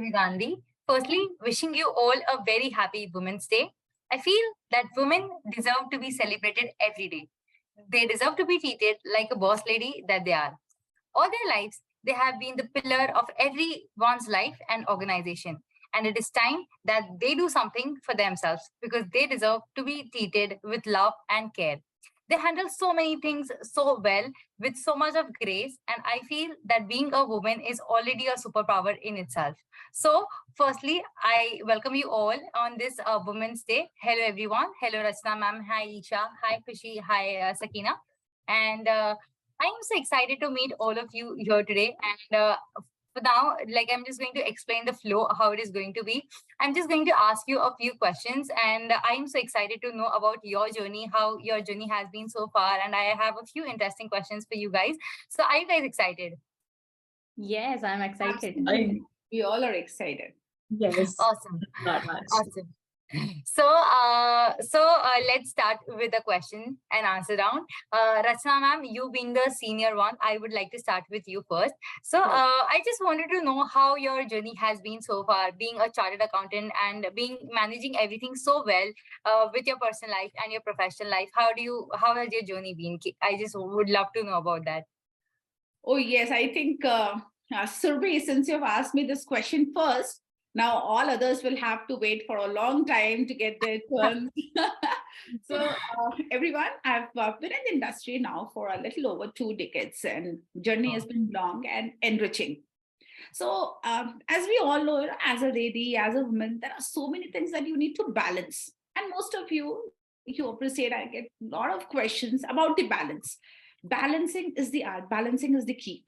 Rahul Gandhi. Firstly, wishing you all a very happy Women's Day. I feel that women deserve to be celebrated every day. They deserve to be treated like a boss lady that they are. All their lives, they have been the pillar of everyone's life and organization. And it is time that they do something for themselves because they deserve to be treated with love and care. They handle so many things so well with so much of grace. And I feel that being a woman is already a superpower in itself. So, firstly, I welcome you all on this Women's Day. Hello, everyone. Hello, Rachna ma'am. Hi, Isha. Hi, Kushi. Hi, Sakina. And I am so excited to meet all of you here today. And for now, like I'm just going to explain the flow, how it is going to be. I'm just going to ask you a few questions, and I'm so excited to know about your journey, how your journey has been so far. And I have a few interesting questions for you guys. So, are you guys excited? Yes, I'm excited. We all are excited. Yes. Awesome. Awesome. So, let's start with the question and answer round. Rachna ma'am, you being the senior one, I would like to start with you first. So, I just wanted to know how your journey has been so far, being a chartered accountant and managing everything so well with your personal life and your professional life. How has your journey been? I just would love to know about that. Oh, yes, I think, Surbhi, since you've asked me this question first, now all others will have to wait for a long time to get their turn. So everyone, I've been in the industry now for a little over 2 decades, and journey has been long and enriching. So as we all know, as a lady, as a woman, there are so many things that you need to balance. And most of you appreciate, I get a lot of questions about the balance. Balancing is the art, balancing is the key.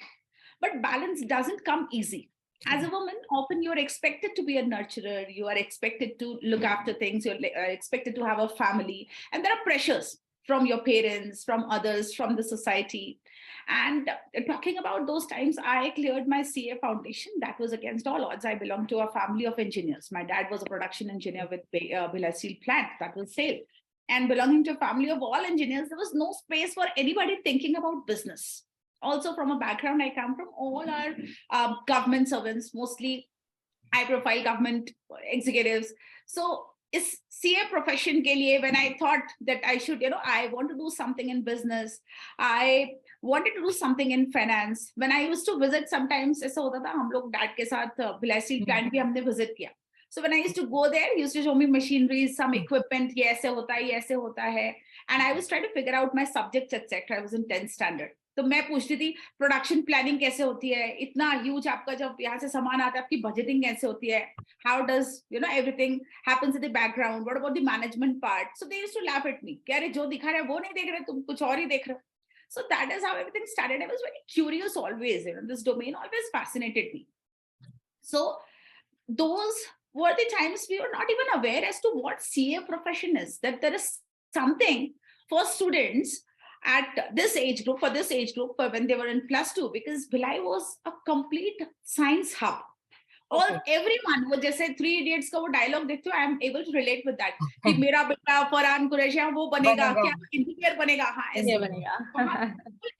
But balance doesn't come easy. As a woman, often you're expected to be a nurturer, you are expected to look after things, you're expected to have a family, and there are pressures from your parents, from others, from the society. And talking about those times, I cleared my CA foundation. That was against all odds. I belong to a family of engineers. My dad was a production engineer with Bhilai Steel plant, that was SAIL. And belonging to a family of all engineers, there was no space for anybody thinking about business. Also, from a background I come from, all our government servants, mostly high-profile government executives. So, is CA profession ke liye, when I thought that I should, I want to do something in business, I wanted to do something in finance. When I used to visit, sometimes ऐसा होता था, हम लोग dad के साथ Bhilai steel plant भी हमने visit किया. So when I used to go there, he used to show me machinery, some equipment, ये ऐसे होता है. And I was trying to figure out my subjects, etc. I was in 10th standard. तो मैं पूछती थी production planning कैसे होती है, इतना ह्यूज आपका जब यहाँ से सामान आता है, आपकी बजटिंग कैसे होती है, how does everything happens in the background, what about the management part. So they used to laugh at me कि अरे जो दिखा रहा है वो नहीं देख रहे, तुम कुछ और ही देख रहे हो. So that is how everything started. I was very curious always. This domain always fascinated me. So those were the times we were not even aware as to what CA profession is, that there is something for students at this age group, when they were in +2, because Bhilai was a complete science hub. Or everyone, वो जैसे 3 Idiots का वो dialogue देखते हो, I am able to relate with that. कि मेरा बेटा फरहान कुरैशी वो बनेगा, क्या इंजीनियर बनेगा, हाँ ऐसे बनेगा.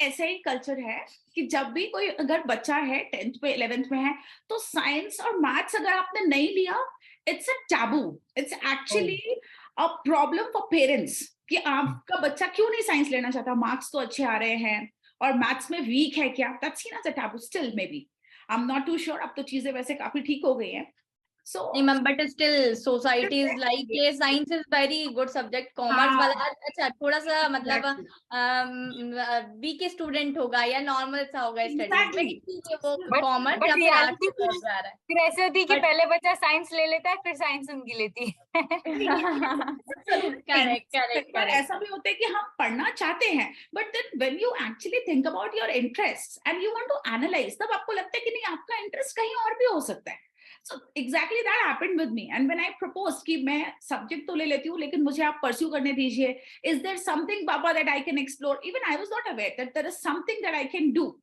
ऐसा ही कल्चर है कि जब भी कोई अगर बच्चा है 10th में 11th में है, तो साइंस और मैथ्स अगर आपने नहीं लिया, it's a taboo. It's actually a problem for parents. कि आपका बच्चा क्यों नहीं साइंस लेना चाहता, मार्क्स तो अच्छे आ रहे हैं और मैथ्स में वीक है क्या, that's seen as a taboo still maybe. I'm not too sure. अब तो चीजें वैसे काफी ठीक हो गई हैं. So, but still society is like science is very good subject. Commerce वाला अच्छा थोड़ा सा मतलब weak student होगा या normal सा होगा studies में, वो commerce या फिर arts जा रहा है. फिर ऐसे होती है कि पहले बच्चा साइंस ले लेता है, फिर साइंस उनकी लेती है. Correct. पर ऐसा भी होता है कि हम पढ़ना चाहते हैं, but then when you actually think about your interests and you want to analyze, तब आपको लगता है कि नहीं, आपका interest कहीं और भी हो सकता है. So exactly that happened with me. And when I proposed कि मैं subject तो ले लेती हूँ, लेकिन मुझे आप pursue करने दीजिए, is there something, Papa, that I can explore? Even I was not aware that there is something that I can do,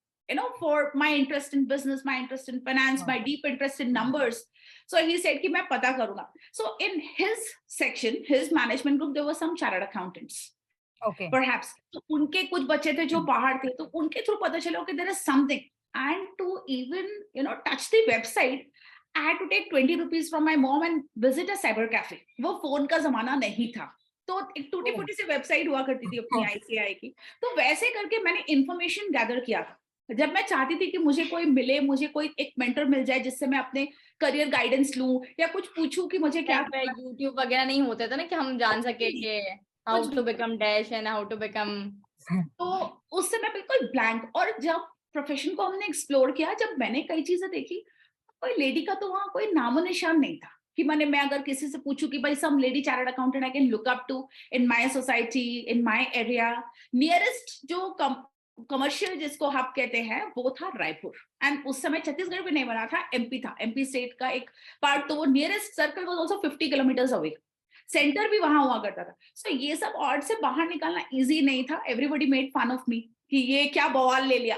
for my interest in business, my interest in finance, my deep interest in numbers. So he said कि मैं पता करूँगा. So in his section, his management group, there were some chartered accountants. Okay. Perhaps. तो उनके कुछ बच्चे थे जो बाहर थे, तो उनके through पता चला कि there is something. And to even, touch the website, I had to take 20 rupees from my mom and visit a cyber cafe. वो फोन का जमाना नहीं था, तो एक टूटी फूटी सी वेबसाइट हुआ करती थी अपनी ICI की, तो वैसे करके मैंने इंफॉर्मेशन गैदर किया था. जब मैं चाहती थी कि मुझे कोई मिले, मुझे कोई एक मेंटर मिल जाए जिससे मैं अपने करियर गाइडेंस लूं या कुछ पूछूं कि मुझे क्या यूट्यूब वगैरह नहीं होते थे ना कि हम जान सके कि how to become dash and how to become, तो उस समय बिल्कुल ब्लैंक. और जब प्रोफेशन को हमने एक्सप्लोर किया, जब मैंने कई चीजें देखी, कोई लेडी का तो वहां कोई नामो निशान नहीं था कि मैं अगर किसी से पूछूं कि भाई some lady chartered accountant I can look up to in my society, in my area, nearest जो कमर्शियल जिसको हब कहते हैं वो था रायपुर. एंड उस समय छत्तीसगढ़ भी नहीं बना था, MP था, MP स्टेट का एक पार्ट. तो वो nearest circle was also 50 kilometres away. Centre भी वहां हुआ करता था. सो ये सब ऑड से बाहर निकालना इजी नहीं था. Everybody made fun of me कि ये क्या बवाल ले लिया.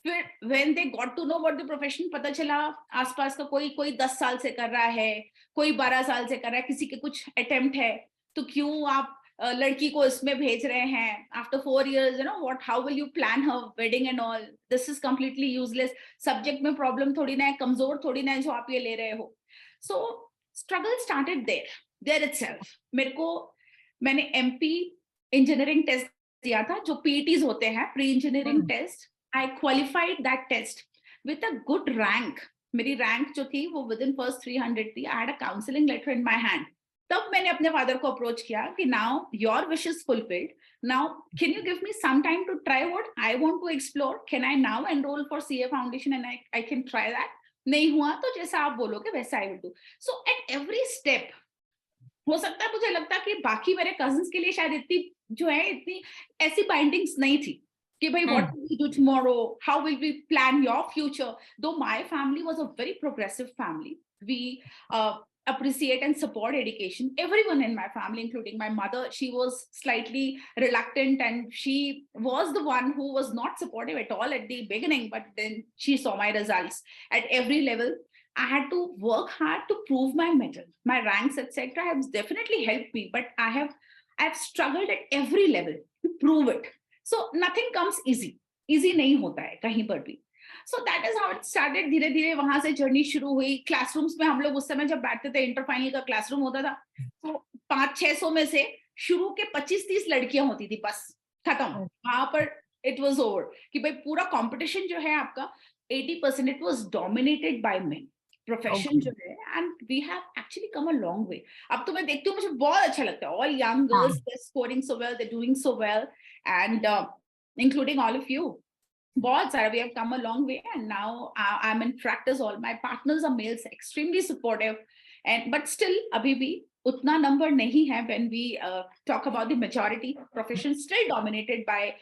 फिर when they got to know what the profession, पता चला आसपास का कोई 10 साल से कर रहा है, कोई 12 साल से कर रहा है, किसी के कुछ अटेम्प्ट है, तो क्यों आप लड़की को इसमें भेज रहे हैं after 4 years, what, how will you plan her wedding and all. This is completely useless. Subject में प्रॉब्लम थोड़ी ना है, कमजोर थोड़ी ना है जो आप ये ले रहे हो. So struggle started there itself. मैंने MP इंजीनियरिंग टेस्ट दिया था, जो PETs होते हैं, pre engineering test. I qualified that test with a good rank. मेरी रैंक जो थी वो within first 300 थी. I had a counseling letter in my hand. तब मैंने अपने फादर को अप्रोच किया कि now your wish is fulfilled. Now can you give me some time to try what I want to explore? Can I now enroll for CA Foundation and I can try that? नहीं हुआ तो जैसा आप बोलोगे वैसा I will do. So at every step, हो सकता है मुझे लगता कि बाकी मेरे कजिन्स के लिए शायद इतनी ऐसी बाइंडिंग्स नहीं थी कि भाई what will we do tomorrow, how will we plan your future. Though my family was a very progressive family, we appreciate and support education. Everyone in my family, including my mother, she was slightly reluctant and she was the one who was not supportive at all at the beginning, but then she saw my results at every level. I had to work hard to prove my mettle. My ranks, etc., have definitely helped me, but I've struggled at every level to prove it. So nothing comes easy. Easy नहीं होता है कहीं पर भी. So that is how it started. धीरे धीरे वहां से जर्नी शुरू हुई. क्लासरूम्स में हम लोग उस समय जब बैठते थे, इंटर फाइनल का क्लासरूम होता था, तो 500-600 में से शुरू के 25-30 लड़कियां होती थी, बस खत्म. वहां पर इट वाज ओवर कि भाई पूरा कंपटीशन जो है आपका 80% it was dominated by men. Profession जो है, and we have actually come a long way. अब तो मैं देखती हूँ, मुझे बहुत अच्छा लगता है. All young girls, they scoring so well, they doing so well, and including all of you. बहुत सारा, we have come a long way, and now I'm in practice. All my partners are males, extremely supportive, and but still अभी भी उतना number नहीं है. When we talk about the majority, profession still dominated by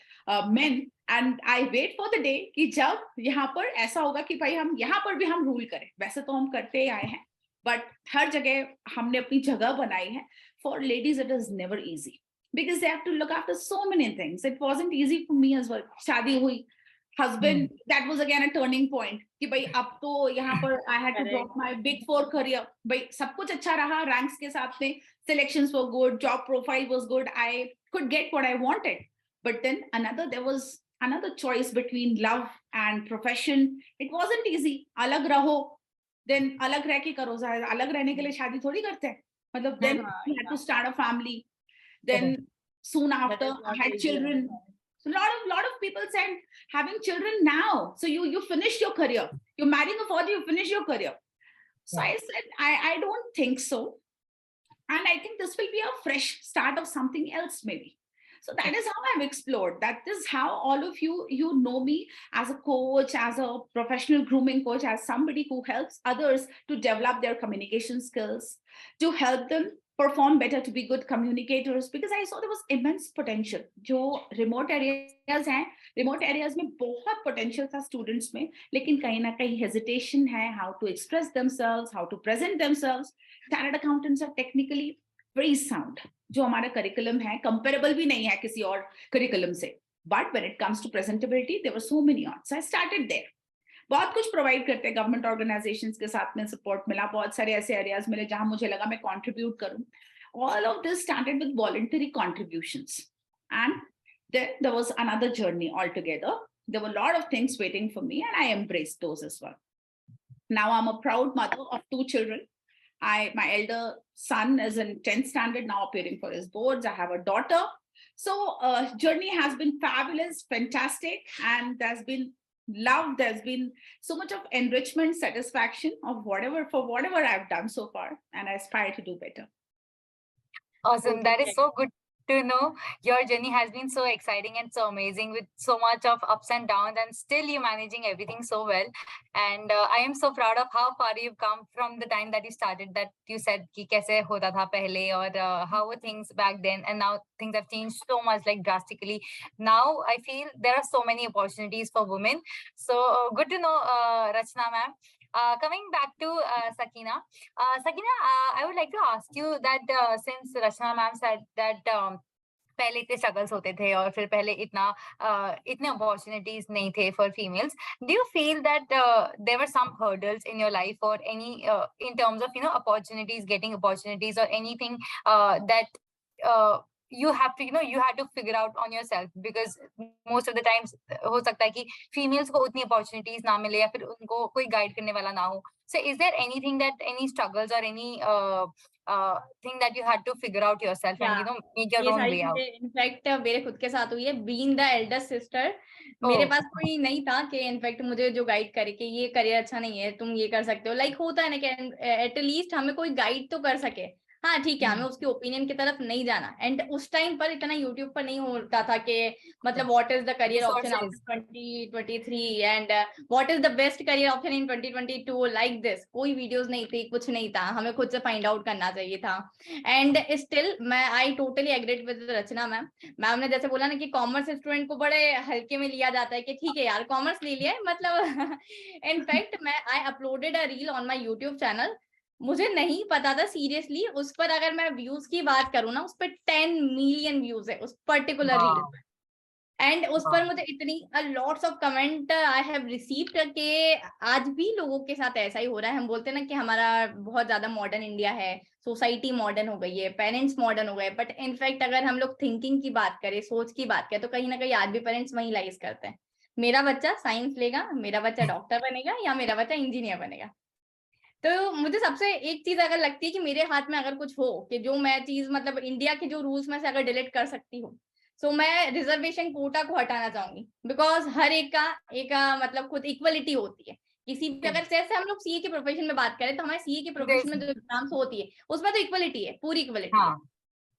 men, and I wait for the day कि जब यहाँ पर ऐसा होगा कि भाई हम यहाँ पर भी हम रूल करें. वैसे तो हम करते ही आए हैं, but हर जगह हमने अपनी जगह बनाई है. For ladies it is never easy because they have to look after so many things. It wasn't easy for me as well. शादी हुई, husband, that was again a turning point कि भाई अब तो यहाँ पर I had to drop my big 4 career. भाई सब कुछ अच्छा रहा, ranks के साथ में, selections were good, job profile was good, I could get what I wanted, but then there was another choice between love and profession. It wasn't easy. अलग रहो, then अलग रह के करो. अलग रहने के लिए शादी थोड़ी करते हैं, मतलब then we had to start a family. Then soon after I had children. So a lot of people said having children now, so you finish your career, you're marrying a father, you finish your career. So I said I don't think so, and I think this will be a fresh start of something else maybe. So that is how I've explored. That is how all of you know me as a coach, as a professional grooming coach, as somebody who helps others to develop their communication skills, to help them perform better, to be good communicators, because I saw there was immense potential. जो remote areas हैं, remote areas में बहुत potential था students में, लेकिन कहीं ना कहीं hesitation है, how to express themselves, how to present themselves. Chartered accountants are technically very sound. जो हमारा curriculum है, comparable भी नहीं है किसी और curriculum से. But when it comes to presentability, there were so many odds. So I started there. बहुत कुछ प्रोवाइड करते हैं गवर्नमेंट ऑर्गेनाइजेशंस के साथ में, सपोर्ट मिला, बहुत सारे ऐसे एरियाज मिले जहां मुझे लगा मैं कंट्रीब्यूट करूं. All of this started with voluntary contributions, and then there was another journey altogether. There were a lot of things waiting for me, and I embraced those as well. Now I'm a proud mother of 2 children. My elder son is in 10th standard now, appearing for his boards. I have a daughter. So journey has been fabulous, fantastic, and there's been love. There's been so much of enrichment, satisfaction of whatever I've done so far, and I aspire to do better. Awesome. That is so good to know. Your journey has been so exciting and so amazing, with so much of ups and downs, and still you managing everything so well. And I am so proud of how far you've come from the time that you started, that you said ki kaise hota tha pehle, or how were things back then, and now things have changed so much, like drastically. Now I feel there are so many opportunities for women. So good to know, Rachna ma'am. Coming back to Sakina. Sakina, I would like to ask you that since Rachna ma'am said that पहले इतने struggles होते थे और फिर पहले इतने opportunities नहीं थे for females, do you feel that there were some hurdles in your life, और any in terms of opportunities, getting opportunities, और anything that you have to you had to figure out on yourself, because most of the times हो सकता है कि females को उतनी opportunities ना मिले या फिर उनको कोई guide करने वाला ना हो. So is there anything that any struggles or any thing that you had to figure out yourself and make your own way out? In fact मेरे खुद के साथ हुई है, बीइंग द एल्डर सिस्टर. मेरे पास कोई नहीं था कि इनफैक्ट मुझे जो गाइड करे कि ये करियर अच्छा नहीं है, तुम ये कर सकते हो. लाइक होता है ना कि एटलीस्ट हमें कोई गाइड तो कर सके. हाँ ठीक है, हमें उसकी ओपिनियन की तरफ नहीं जाना. एंड उस टाइम पर इतना यूट्यूब पर नहीं होता था कि मतलब what is the career option after 2023 and what is the best career option in 2022, like this. कोई वीडियोस नहीं थी, कुछ नहीं था, हमें खुद से फाइंड आउट करना चाहिए था. एंड स्टिल मैं I totally agreed with Rachna ma'am. Ma'am ने जैसे बोला ना कि कॉमर्स स्टूडेंट को बड़े हल्के में लिया जाता है कि ठीक है यार कॉमर्स ले लिया, मतलब इनफैक्ट मैं I uploaded a reel on my YouTube channel. मुझे नहीं पता था सीरियसली, उस पर अगर मैं व्यूज की बात करूं ना, उस पर 10 मिलियन व्यूज है उस पर्टिकुलर रील. एंड उस पर मुझे इतनी lots of comment I have received कि आज भी लोगों के साथ ऐसा ही हो रहा है. हम बोलते हैं ना कि हमारा बहुत ज्यादा मॉडर्न इंडिया है, सोसाइटी मॉडर्न हो गई है, पेरेंट्स मॉडर्न हो गए, बट इनफैक्ट अगर हम लोग थिंकिंग की बात करें, सोच की बात करें, तो कहीं ना कहीं आज भी पेरेंट्स वही लाइज करते हैं. मेरा बच्चा साइंस लेगा, मेरा बच्चा डॉक्टर बनेगा, या मेरा बच्चा इंजीनियर बनेगा. तो मुझे सबसे एक चीज अगर लगती है कि मेरे हाथ में अगर कुछ हो कि जो मैं चीज मतलब इंडिया के जो रूल्स में से अगर डिलीट कर सकती हूँ, तो मैं रिजर्वेशन कोटा को हटाना चाहूंगी. बिकॉज हर एक का मतलब खुद इक्वलिटी होती है. किसी भी अगर जैसे हम लोग सीए के प्रोफेशन में बात करें, तो हमारे सीए के प्रोफेशन में जो एग्जाम्स होती है उसमें तो इक्वलिटी है, पूरी इक्वलिटी है.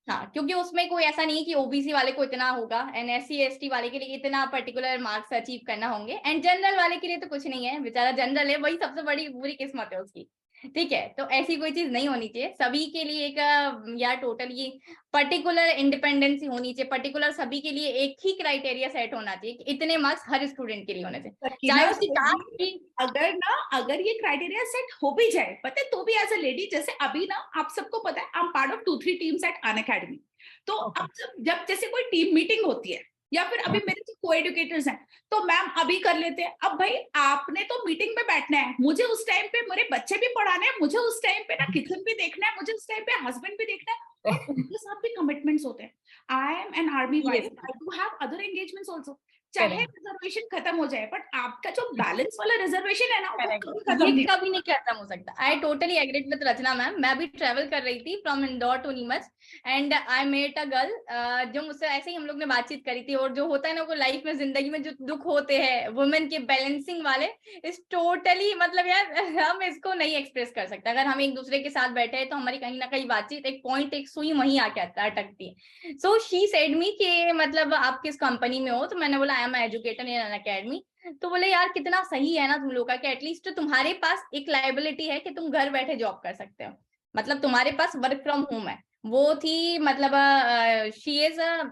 हाँ, क्योंकि उसमें कोई ऐसा नहीं है कि ओबीसी वाले को इतना होगा एंड एससी एसटी वाले के लिए इतना पर्टिकुलर मार्क्स अचीव करना होंगे, एंड जनरल वाले के लिए तो कुछ नहीं है. बेचारा जनरल है, वही सबसे बड़ी बुरी किस्मत है उसकी. ठीक है, तो ऐसी कोई चीज नहीं होनी चाहिए. सभी के लिए एक या टोटली पर्टिकुलर इंडिपेंडेंसी होनी चाहिए. पर्टिकुलर सभी के लिए एक ही क्राइटेरिया सेट होना चाहिए कि इतने मार्क्स हर स्टूडेंट के लिए होने चाहिए. चाहे उसकी कास्ट भी अगर ये क्राइटेरिया सेट हो भी जाए, पता है, तो भी एज अ लेडी, जैसे अभी ना आप सबको पता है, I am part of 2-3 teams at Unacademy. तो अब जब जैसे कोई टीम मीटिंग होती है, या फिर अभी मेरे जो को एडुकेटर्स हैं, तो मैम अभी कर लेते हैं. अब भाई आपने तो मीटिंग में बैठना है, मुझे उस टाइम पे मेरे बच्चे भी पढ़ाने हैं, मुझे उस टाइम पे ना किचन भी देखना है, मुझे उस टाइम पे हस्बैंड भी देखना है, और उनके साथ भी कमिटमेंट्स होते हैं. I am an army wife, I do have other engagements also. चाहे रिजर्वेशन खत्म हो जाए, बट आपका जो बैलेंस वाला रिजर्वेशन है ना, वो कभी नहीं खत्म हो सकता. I totally agreed with Rachna ma'am. मैं भी ट्रेवल कर रही थी from Indore to Neemuch, and I met a girl जो मुझसे ऐसे ही हम लोग ने बातचीत करी थी. और जो होता है ना, वो लाइफ में जिंदगी में जो दुख होते हैं वुमेन के बैलेंसिंग वाले, इस टोटली मतलब यार हम इसको नहीं एक्सप्रेस कर सकते. अगर हम एक दूसरे के साथ बैठे हैं तो हमारी कहीं ना कहीं बातचीत एक पॉइंट, एक सुई वहीं आके अटकती है. सो शी सेड मी कि मतलब आप किस कंपनी में हो, तो मैंने बोला I am educator in Unacademy. तो बोले यार कितना सही है ना तुम लोग का, कि एटलीस्ट तुम्हारे पास एक लाइबिलिटी है कि तुम घर बैठे जॉब कर सकते हो. मतलब तुम्हारे पास वर्क फ्रॉम होम है. वो थी मतलब she is a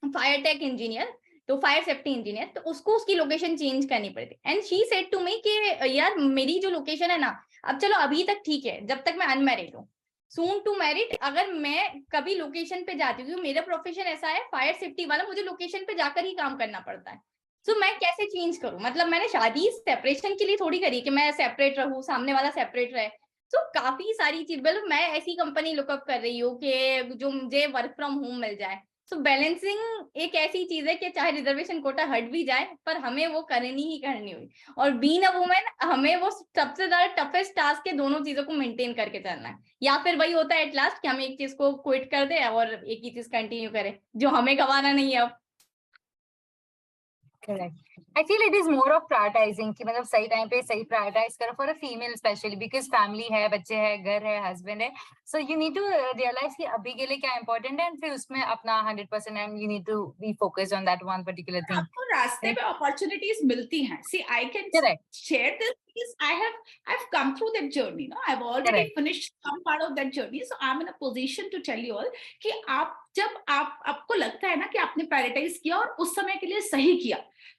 fire tech engineer, तो फायर सेफ्टी इंजीनियर. तो उसको उसकी लोकेशन चेंज करनी पड़ी थी. And she said to me कि यार मेरी जो लोकेशन है ना, अब चलो अभी तक ठीक है जब तक मैं अनमैरिड हूँ, सून टू मैरिड अगर मैं कभी लोकेशन पे जाती हूँ, मेरा प्रोफेशन ऐसा है फायर सेफ्टी वाला, मुझे लोकेशन पे जाकर ही काम करना पड़ता है. तो मैं कैसे चेंज करूं. मतलब मैंने शादी सेपरेशन के लिए थोड़ी करी कि मैं सेपरेट रहूं, सामने वाला सेपरेट रहे. तो काफी सारी चीज, मतलब मैं ऐसी कंपनी लुकअप कर रही हूँ कि जो मुझे वर्क फ्रॉम होम मिल जाए. सो बैलेंसिंग एक ऐसी चीज है कि चाहे रिजर्वेशन कोटा हट भी जाए पर हमें वो करनी ही करनी हुई, और बीइंग अ वुमेन हमें वो सबसे ज्यादा टफेस्ट टास्क है दोनों चीजों को मेंटेन करके चलना है, या फिर वही होता है एट लास्ट कि हम एक चीज को क्विट कर दे और एक ही चीज कंटिन्यू करें जो हमें गंवाना नहीं है अब। Correct. I feel it is more of prioritizing कि मतलब सही टाइम पे सही prioritize करो for a female especially because family है, बच्चे है, घर है, husband है, so you need to realize कि अभी के लिए क्या important है and फिर उसमें अपना 100% and you need to be focused on that one particular thing. आपको रास्ते में opportunities मिलती हैं. See, I can Correct. share this because I've come through that journey. No, I've already Correct. finished some part of that journey, so I'm in a position to tell you all कि आप जब आपको लगता है ना कि आपने prioritise किया और उस समय के लिए सही किया,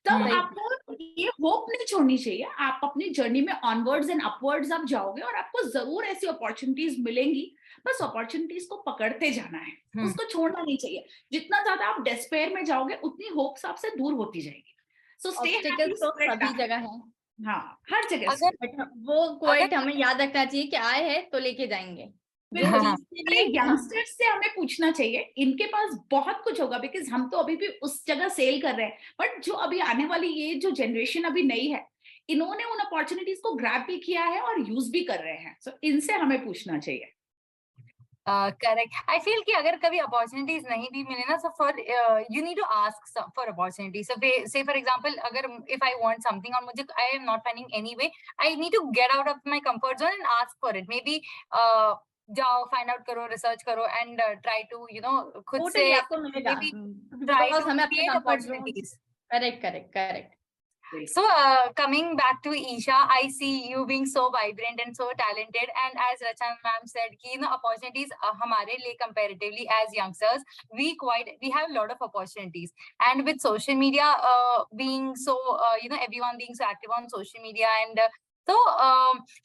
तब आपको ये होप नहीं छोड़नी चाहिए. आप अपनी जर्नी में ऑनवर्ड्स एंड अपवर्ड्स आप जाओगे और आपको जरूर ऐसी अपॉर्चुनिटीज मिलेंगी. बस अपॉर्चुनिटीज को पकड़ते जाना है, उसको छोड़ना नहीं चाहिए. जितना ज्यादा आप डेस्पेयर में जाओगे उतनी होप्स आपसे दूर होती जाएगी. So stay happy. तो सभी जगह है. हाँ, हर जगह. अगर वो क्वाइट हमें याद रखना चाहिए कि आए हैं तो लेके जाएंगे. यंगस्टर्स से हमें पूछना चाहिए, इनके पास बहुत कुछ होगा बिकॉज हम तो अभी भी उस जगह सेल कर रहे हैं, बट जो अभी आने वाली ये जो जनरेशन अभी नई है, इन्होंने उन अपॉर्चुनिटीज को ग्रैब भी किया है और यूज भी कर रहे हैं. सो इनसे हमें पूछना चाहिए. करेक्ट. आई फील कि अगर कभी अपॉर्चुनिटीज नहीं भी मिले ना, so for you need to ask for opportunity. So say for example अगर इफ आई वांट समथिंग और मुझे I am not finding any way, I need to get out of my comfort zone and ask for it. Maybe जाओ, find out करो, research करो and try to you know खुद से आपको मिलेगा. Try to create opportunities. Correct. So coming back to Isha, I see you being so vibrant and so talented, and as Rachan ma'am said कि you know opportunities हमारे लिए comparatively as youngsters we have a lot of opportunities, and with social media being so you know everyone being so active on social media, and so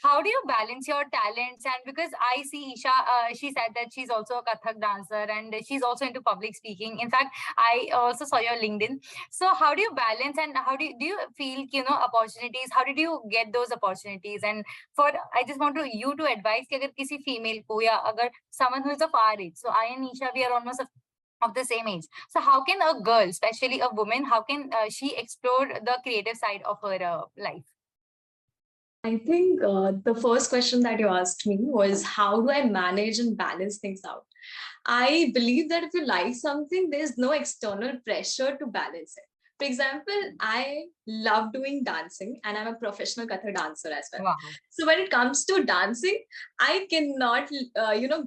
how do you balance your talents? And because I see Isha, she said that she's also a Kathak dancer and she's also into public speaking. In fact, I also saw your LinkedIn. So how do you balance, and how do you feel you know opportunities? How did you get those opportunities? And for I just want you to advise कि अगर किसी female को या अगर someone who is of our age, so I and Isha we are almost of the same age. So how can a girl, especially a woman, how can she explore the creative side of her life? I think the first question that you asked me was how do I manage and balance things out? I believe that if you like something, there's no external pressure to balance it. For example, I love doing dancing and I'm a professional Kathak dancer as well. Wow. So when it comes to dancing, I cannot,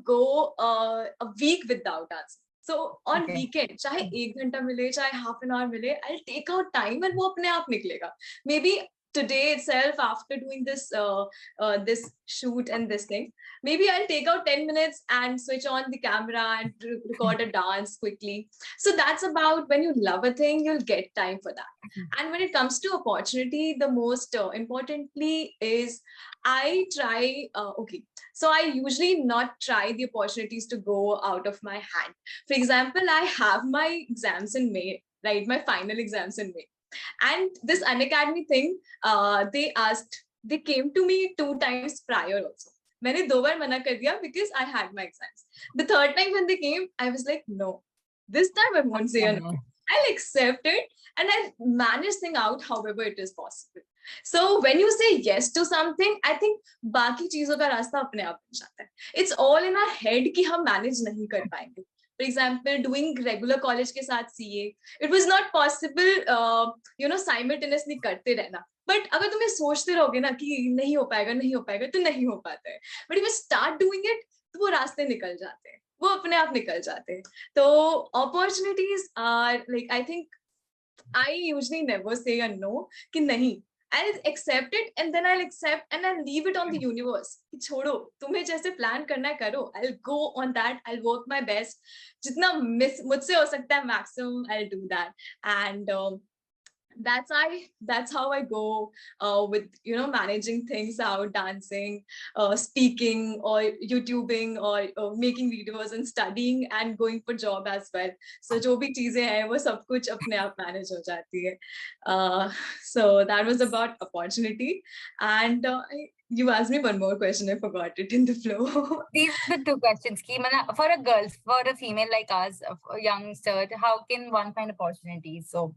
go a week without dancing. So on weekend, चाहे 1 घंटा मिले, चाहे half an hour मिले, I'll take out time and वो अपने आप निकलेगा. Maybe today itself, after doing this shoot and this thing, maybe I'll take out 10 minutes and switch on the camera and record a dance quickly. So that's about when you love a thing, you'll get time for that. And when it comes to opportunity, the most importantly is I try, so I usually not try the opportunities to go out of my hand. For example, I have my exams in May, right? My final exams in May. And this Unacademy thing, they came to me 2 times prior also. मैंने 2 बार मना कर दिया because I had my exams. The 3rd time when they came, I was like, no, this time I won't say no. I'll accept it and I'll manage things out however it is possible. So when you say yes to something, I think बाकी चीजों का रास्ता अपने आप बन जाता है. It's all in our head कि हम manage नहीं कर पाएंगे. For example, doing regular college के साथ CA, it was not possible, simultaneously करते रहना. But अगर तुम्हें सोचते रहोगे ना कि नहीं हो पाएगा, तो नहीं हो पाता है. But if you start doing it, तो वो रास्ते निकल जाते हैं, वो अपने आप निकल जाते हैं. तो opportunities are like, I think I usually never say a no कि नहीं. I'll accept it and then I'll accept and I'll leave it on the universe. कि छोड़ो, तुम्हें जैसे plan करना है करो. I'll go on that. I'll work my best. जितना मुझसे हो सकता है maximum, I'll do that. And that's how I go with managing things out, dancing, speaking, or YouTubing, or making videos and studying and going for job as well. So जो भी चीजें हैं वो सब कुछ अपने आप manage हो जाती है. So that was about opportunity. And you asked me one more question. I forgot it in the flow. These are the two questions. Ki, for a girl, for a female like us, a youngster, how can one find opportunities? So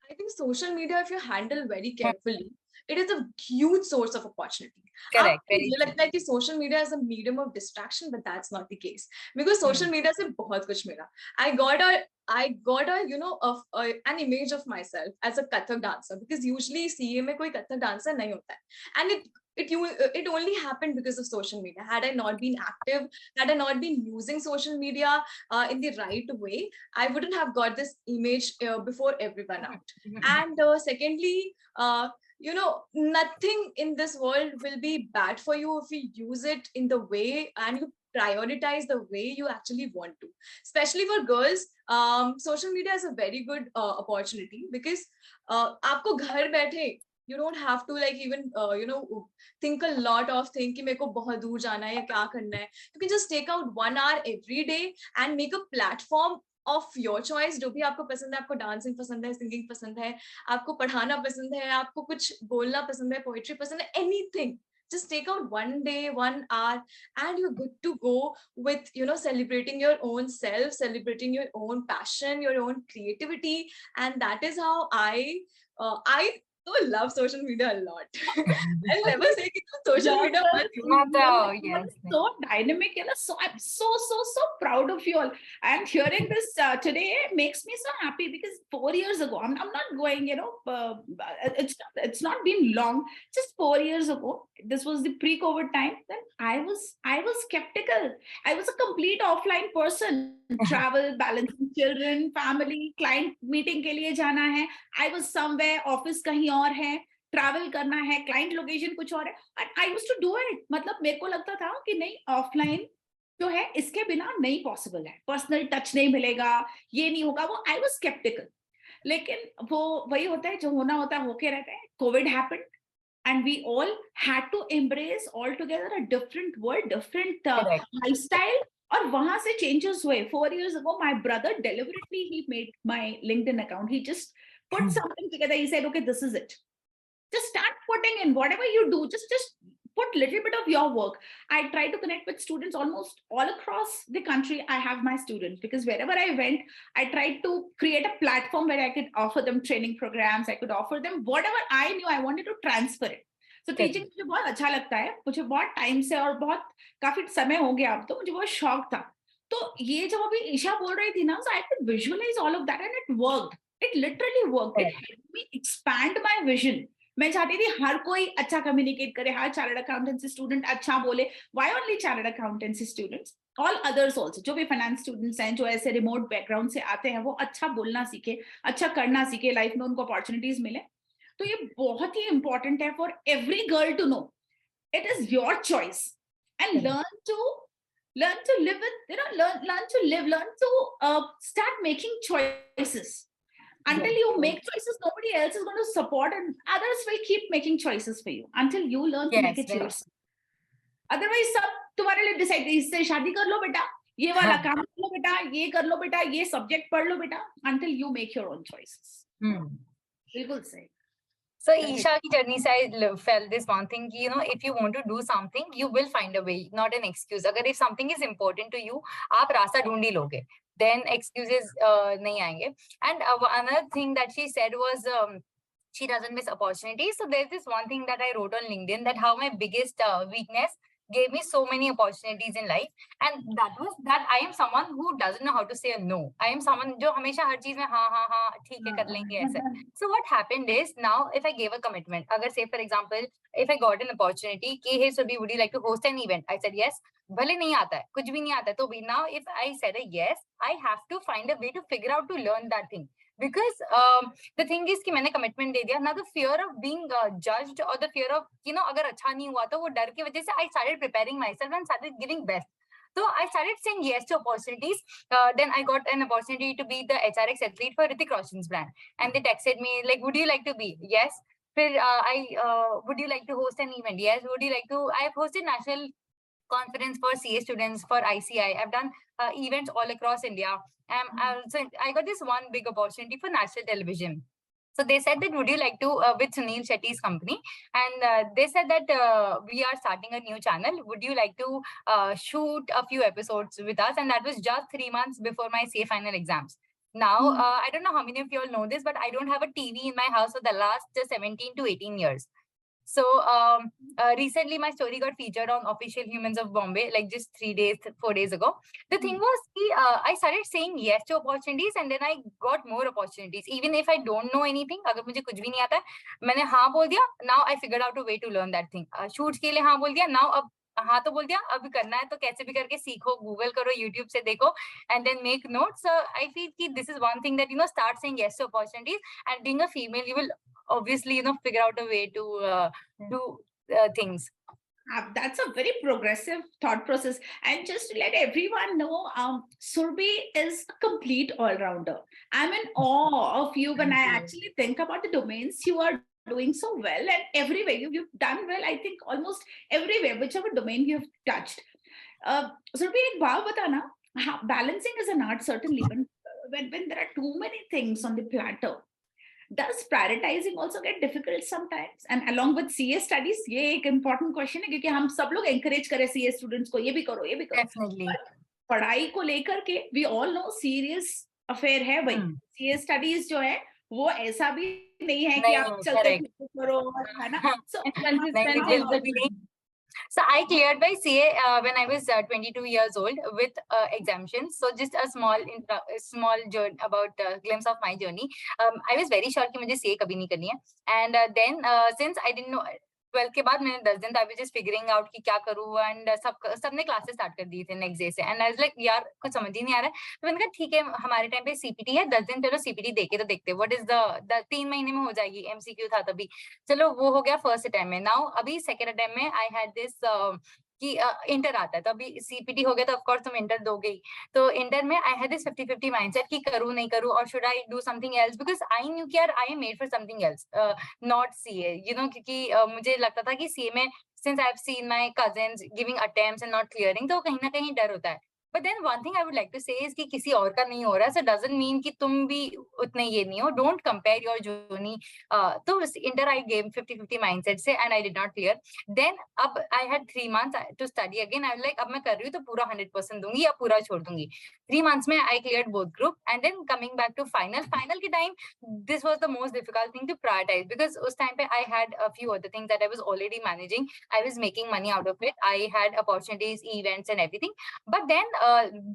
I think social media, if you handle very carefully, it is a huge source of opportunity. correct, आपको very ये true. लगता है कि social media is a medium of distraction, but that's not the case. Because social media से बहुत कुछ मिला. I got an image of myself as a Kathak dancer, because usually CA में कोई Kathak dancer नहीं होता है. And it only happened because of social media. Had I not been active, had I not been using social media in the right way, I wouldn't have got this image before everyone out. And secondly, nothing in this world will be bad for you if you use it in the way and you prioritize the way you actually want to. Especially for girls, social media is a very good opportunity, because आपको घर बैठे you don't have to like even think a lot of कि मेरे को बहुत दूर जाना है या क्या करना है. You can just take out 1 hour every day and make a platform of your choice. जो भी आपको पसंद है, आपको डांसिंग पसंद है, सिंगिंग पसंद है, आपको पढ़ाना पसंद है, आपको कुछ बोलना पसंद है, पोएट्री पसंद है, anything. Just take out 1 day, 1 hour, and you're good to go with celebrating your own self, celebrating your own passion, your own creativity. And that is how I love social media a lot. I'll never say that social media Yes. so dynamic, so I'm so proud of you all. And hearing this today makes me so happy, because 4 years ago, I'm not going, it's not been long, just 4 years ago, this was the pre-COVID time, then I was skeptical. I was a complete offline person. Travel, balancing children, family, client meeting के लिए जाना है, I was somewhere, office कहीं और है, travel करना है, client location कुछ और है, and I used to do it. मतलब मेरे को लगता था कि नहीं, ऑफलाइन जो है इसके बिना नहीं पॉसिबल है, पर्सनल टच नहीं मिलेगा, ये नहीं होगा, वो आई वाज स्केप्टिकल. लेकिन वो वही होता है, जो होना होता है होके रहता है. Covid happened and we all had to embrace altogether a different world, different lifestyle. और वहां से changes हुए. 4 years ago, my brother deliberately, he made my LinkedIn account. He just put something together. He said, okay, this is it. Just start putting in whatever you do. Just put little bit of your work. I try to connect with students almost all across the country. I have my students, because wherever I went, I tried to create a platform where I could offer them training programs. I could offer them whatever I knew. I wanted to transfer it. So teaching मुझे बहुत अच्छा लगता है, मुझे बहुत time से और बहुत काफी समय हो गया अब, तो मुझे बहुत शौक था. तो ये जब अभी ईशा बोल रही थी ना, so I could visualize all of that, and it worked. It literally worked. It helped me expand my vision. मैं चाहती थी हर कोई अच्छा कम्युनिकेट करे, हर चार्टर्ड अकाउंटेंसी स्टूडेंट अच्छा बोले. Why only chartered accountancy students? All others also, जो भी फाइनेंस स्टूडेंट्स हैं, जो ऐसे रिमोट बैकग्राउंड से आते हैं, वो अच्छा बोलना सीखे, अच्छा करना सीखे, लाइफ में उनको अपॉर्चुनिटीज मिले. तो ये बहुत ही इंपॉर्टेंट है for every girl to know. It is your choice, and learn to live with, learn to start making choices. Until you make choices, nobody else is going to support, and others will keep making choices for you until you learn to make it yourself. Otherwise, सब तुम्हारे लिए decide, इससे शादी कर लो बेटा, ये वाला काम कर लो बेटा, ये कर लो बेटा, ये सब्जेक्ट पढ़ लो बेटा, until you make your own choices. बिल्कुल सही. So Isha ki journey se I felt this one thing, if you want to do something, you will find a way, not an excuse. Agar if something is important to you, aap rasta dhoond hi loge, then excuses nahi aayenge. And another thing that she said was she doesn't miss opportunities. So there's this one thing that I wrote on LinkedIn, that how my biggest weakness gave me so many opportunities in life, and that was that I am someone who doesn't know how to say a no. I am someone जो हमेशा हर चीज में हाँ ठीक है कर लेंगे ऐसे. So what happened is, now if I gave a commitment, अगर say for example if I got an opportunity कि hey Surbi, would you like to host an event? I said yes. भले नहीं आता है, कुछ भी नहीं आता है, तो भी now if I said a yes, I have to find a way to figure out to learn that thing. Because the thing is कि मैंने commitment दे दिया, now the fear of being judged, or the fear of अगर अच्छा नहीं हुआ तो वो डर की वजह से I started preparing myself and started giving best. So I started saying yes to opportunities. Then I got an opportunity to be the HRX athlete for Hrithik Roshan's brand, and they texted me like, "Would you like to be?" Yes. Would you like to host an event? Yes. Would you like to? I have hosted national conference for CA students for ICI. I've done events all across India. So I got this one big opportunity for national television. So they said that, would you like to, with Sunil Shetty's company, and they said that we are starting a new channel. Would you like to shoot a few episodes with us? And that was just 3 months before my CA final exams. Now, I don't know how many of you all know this, but I don't have a TV in my house for the last 17 to 18 years. So recently my story got featured on Official Humans of Bombay, like just 4 days ago. The thing was, I started saying yes to opportunities, and then I got more opportunities. Even if I don't know anything, अगर मुझे कुछ भी नहीं आता है, मैंने हाँ बोल दिया. Now I figured out a way to learn that thing. Shoots के लिए हाँ बोल दिया. Now अब हाँ तो बोल दिया, अब करना है तो कैसे भी करके सीखो, गूगल करो, यूट्यूब से देखो, and then make notes. So I feel कि this is one thing that, start saying yes to opportunities, and being a female, you will obviously, figure out a way to do things. That's a very progressive thought process. And just to let everyone know, Surbhi is a complete all-rounder. I'm in awe of you when I actually think about the domains you are doing so well, and everywhere you've done well. I think almost everywhere, whichever domain you've touched. Surbhi, ek baat batana, balancing is an art, certainly, but when there are too many things on the platter, does prioritizing also get difficult sometimes? And along with CA studies, ये एक important question है, क्योंकि हम सब लोग encourage करें CA students को, ये भी करो, ये भी करो. Definitely. But पढ़ाई को लेकर के we all know serious affair है भाई. CA studies जो है वो ऐसा भी नहीं है कि आप चलते करो, है ना? So consistency is the key. So I cleared my CA when I was 22 years old with exemptions. So just a small journey about glimpse of my journey. I was very sure कि मुझे CA कभी नहीं करनी है. And then since I didn't know, 12 के बाद मैंने 10 दिन I was just figuring out कि क्या करूँ, and सबने क्लासेस स्टार्ट कर दी थी नेक्स्ट डे से, and I was like यार कुछ समझ ही नहीं आ रहा है. तो मैंने कहा ठीक है, हमारे टाइम पे CPT है, 10 दिन चलो CPT देके तो देखते हैं, व्हाट इज द 3 महीने में हो जाएगी, MCQ था तभी, चलो वो हो गया फर्स्ट अटेम्प्ट में. नाउ अभी सेकंड अटेम्प्ट में आई हैड दिस कि इंटर आता है, तो अभी CPT हो गया तो ऑफकोर्स तुम इंटर दोगे ही. तो इंटर में आई हैड दिस 50-50 माइंडसेट कि करूँ नहीं करूँ, और should I do something else, because I knew कि यार I am made for something else, not CA, क्योंकि मुझे लगता था कि CA में since I have seen my cousins giving attempts and not clearing, तो कहीं ना कहीं डर होता है. But then one thing I would like to say is कि किसी और का नहीं हो रहा, so doesn't mean कि तुम भी उतने ये नहीं हो. Don't compare your journey. तो inter I gave 50-50 mindset से, and I did not clear. Then अब I had 3 months to study again. I was like अब मैं कर रही हूँ तो पूरा 100% दूंगी या पूरा छोड़ दूंगी. 3 months में I cleared both group, and then coming back to final के time, this was the most difficult thing to prioritize, because उस time पे I had a few other things that I was already managing. I was making money out of it. I had opportunities, events, and everything. But then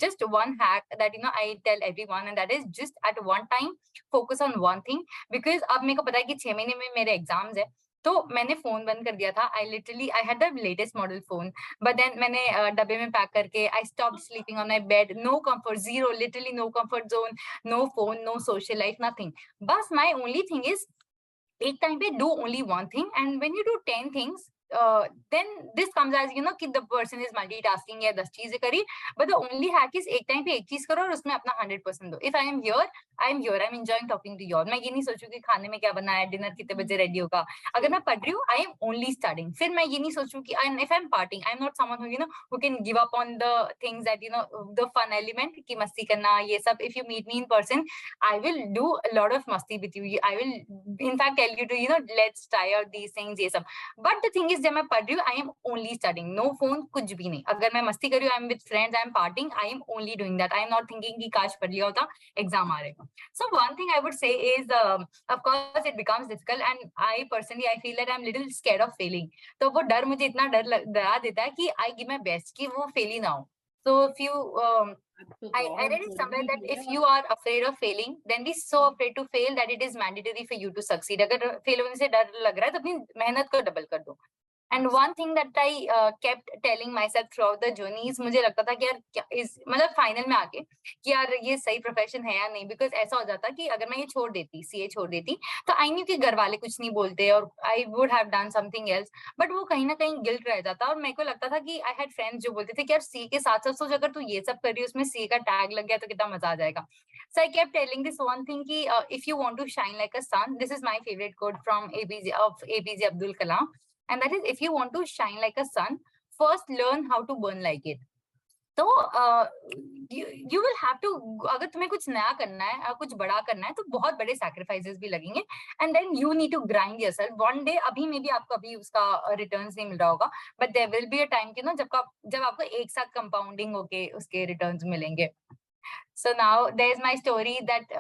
just one hack that I tell everyone, and that is just at one time focus on one thing, because अब मेरे को पता है कि 6 महीने में मेरे exams है, तो मैंने फोन बंद कर दिया था. I had the latest model phone, but then मैंने डब्बे में पैक करके I stopped sleeping on my bed. No comfort, zero, literally no comfort zone, no phone, no social life, nothing. बस my only thing is एक time पे do only one thing, and when you do 10 things, then this comes as कि the person is multitasking या 10 चीजें करी, but the only hack is एक time पे एक चीज करो और उसमें अपना 100% दो. If I am here, I'm enjoying talking to you all. मैं ये नहीं सोचूं कि खाने में क्या बना है, डिनर कितने बजे रेडी होगा. अगर मैं पढ़ रही हूँ, I am only studying. फिर मैं ये नहीं सोचूं कि if I'm partying, I'm not someone who can give up on the things that the fun element कि मस्ती करना ये सब. If you meet me in person, I will do a lot of masti with you. I will in fact tell you to let's try out these things ये सब. But the thing is, जब मैं पढ़ रही हूँ, I am only studying. No phone, कुछ भी नहीं. अगर मैं मस्ती कर रही हूँ, I am with friends, I am partying, I am only doing that. I am not thinking कि काश पढ़ लिया होता, एग्जाम आ रहे. So one thing I would say is, of course it becomes difficult, and I personally I feel that I'm little scared of failing. तो वो डर मुझे इतना डरा देता है कि I give my best कि वो fail ही ना हो. So if you I read it somewhere that if you are afraid of failing, then be so afraid to fail that it is mandatory for you to succeed. अगर fail होने से डर लग रहा है तो अपनी मेहनत को डबल कर दो. And one thing that I kept telling myself throughout the journey is मुझे लगता था कि यार क्या इस मतलब फाइनल में आके कि यार ये सही प्रोफेशन है या नहीं, बिकॉज ऐसा हो जाता कि अगर मैं ये छोड़ देती, सीए छोड़ देती, तो आई न्यू कि घर वाले कुछ नहीं बोलते और I would have done something else, but वो कहीं ना कहीं गिल्ट रह जाता। और मेरे को लगता था कि आई हैड फ्रेंड्स जो बोलते थे कि यार सीए के साथ साथ सोच अगर तू ये सब कर रही है उसमें सीए का टैग लग गया तो कितना मजा आ जाएगा। So I kept telling this one thing कि if you want to shine like a sun, this is my favorite quote from APJ Abdul Kalam, and that is, if you want to shine like a sun, first learn how to burn like it. तो you will have to, अगर तुम्हें कुछ नया करना है, कुछ बड़ा करना है, तो बहुत बड़े सैक्रिफाइसेस भी लगेंगे, and then you need to grind yourself. One day अभी में भी आपको अभी उसका रिटर्न्स नहीं मिल रहा होगा, but there will be a time कि ना जब आपको एक साथ कंपाउंडिंग होके उसके रिटर्न्स मिलेंगे। So now there's my story that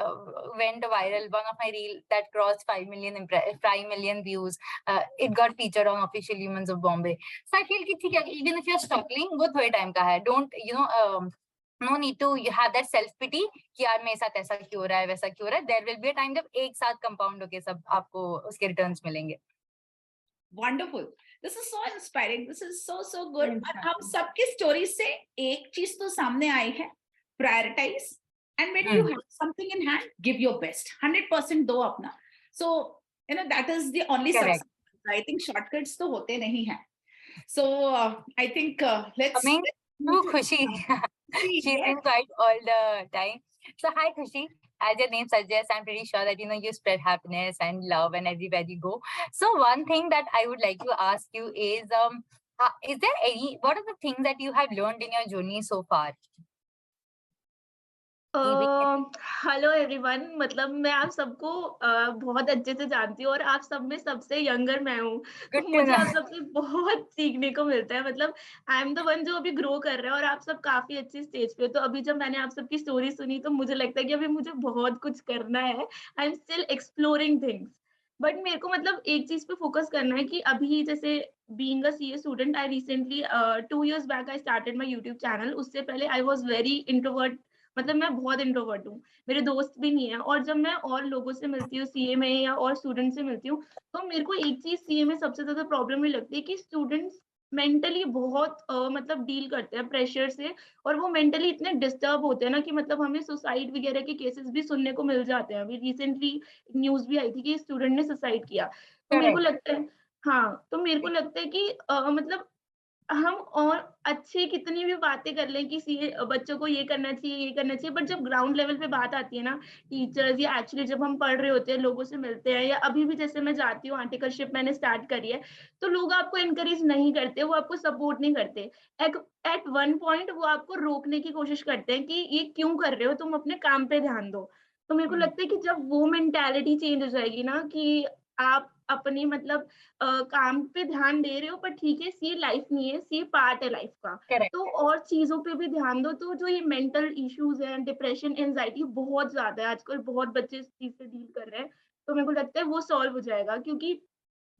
went viral. One of my reel that crossed 5 million views. It got featured on Official Humans of Bombay. So I feel कि ठीक है, even if you're struggling, वो थोड़े time का है. Don't no need to have that self pity कि यार मेरे साथ ऐसा क्यों हो रहा है, वैसा क्यों हो रहा है. There will be a time जब एक साथ compound होके सब आपको उसके returns मिलेंगे. Wonderful. This is so inspiring. This is so good. और हम सबकी story से एक चीज तो सामने आई है, prioritize, and when you have something in hand, give your best, 100% दो अपना. So that is the only Correct. success. I think shortcuts तो होते नहीं हैं. So I think let's Coming to Khushi. She's yeah. been quiet all the time. So hi Khushi. As your name suggests, I'm pretty sure that you spread happiness and love and everywhere you go. So one thing that I would like to ask you is what are the things that you have learned in your journey so far? Hello everyone, मतलब मैं आप सबको बहुत अच्छे से जानती हूँ और आप सब में सबसे यंगर मैं हूँ, तो मुझे आप सबसे बहुत सीखने को मिलता है। मतलब आई एम द वन जो अभी ग्रो कर रहा है और आप सब काफी अच्छी स्टेज पे। तो अभी जब मैंने आप सबकी स्टोरी सुनी तो मुझे लगता है कि अभी मुझे बहुत कुछ करना है। I am still exploring things, but मेरे को मतलब एक चीज पे फोकस करना है कि अभी जैसे being a CA student, I recently 2 years back I started my YouTube channel. उससे पहले आई वाज वेरी इंट्रोवर्ट, मतलब मैं बहुत इंट्रोवर्ट हूँ, मेरे दोस्त भी नहीं है। और जब मैं और लोगों से मिलती हूँ सीए में या और स्टूडेंट से मिलती हूँ, तो मेरे को एक चीज सीए में सबसे ज्यादा प्रॉब्लम ये लगती है कि स्टूडेंट्स मेंटली बहुत मतलब डील करते हैं प्रेशर से, और वो मेंटली इतने डिस्टर्ब होते हैं ना कि मतलब हमें सुसाइड वगैरह के केसेस भी सुनने को मिल जाते हैं। अभी रिसेंटली न्यूज भी आई थी कि स्टूडेंट ने सुसाइड किया। तो मेरे को लगता है, हाँ, तो मेरे को लगता है कि मतलब हम और अच्छी कितनी भी बातें कर लें कि बच्चों को ये करना चाहिए, ये करना चाहिए, बट जब ग्राउंड लेवल पे बात आती है ना, टीचर्स या एक्चुअली जब हम पढ़ रहे होते हैं, लोगों से मिलते हैं, या अभी भी जैसे मैं जाती हूँ, आर्टिकलशिप मैंने स्टार्ट करी है, तो लोग आपको एनकरेज नहीं करते, वो आपको सपोर्ट नहीं करते। एट वन पॉइंट वो आपको रोकने की कोशिश करते हैं कि ये क्यों कर रहे हो, तुम अपने काम पे ध्यान दो। तो मेरे को लगता है कि जब वो मेंटालिटी चेंज हो जाएगी ना कि आप अपनी मतलब काम पे ध्यान दे रहे हो, पर ठीक है, सी लाइफ नहीं है, सी पार्ट है लाइफ का। Correct. तो और चीजों पे भी ध्यान दो। तो जो ये मेंटल इश्यूज हैं, डिप्रेशन, एंजाइटी बहुत ज्यादा है आजकल, बहुत बच्चे इस चीज से डील कर रहे हैं। तो मेरे को लगता है वो सॉल्व हो जाएगा, क्योंकि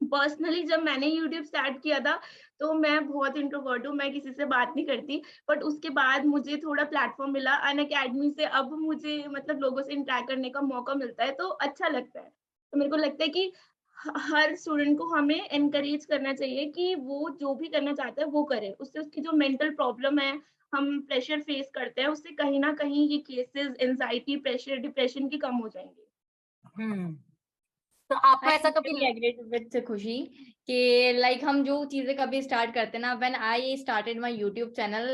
पर्सनली जब मैंने यूट्यूब स्टार्ट किया था तो मैं बहुत इंट्रोवर्ट हूँ, मैं किसी से बात नहीं करती, बट उसके बाद मुझे थोड़ा प्लेटफॉर्म मिला अनअकैडमी से। अब मुझे मतलब लोगों से इंटरेक्ट करने का मौका मिलता है, तो अच्छा लगता है। तो मेरे को लगता है कि हर स्टूडेंट को हमें एनकरेज करना चाहिए कि वो जो भी करना चाहता है वो करे। उससे उसकी जो मेंटल प्रॉब्लम है, हम प्रेशर फेस करते हैं, उससे कहीं ना कहीं ये केसेस एंजाइटी, प्रेशर, डिप्रेशन की कम हो जाएंगे। तो आपको ऐसा कभी एग्रीड विद खुशी कि लाइक हम जो चीजें कभी स्टार्ट करते हैं ना, when I started my YouTube channel,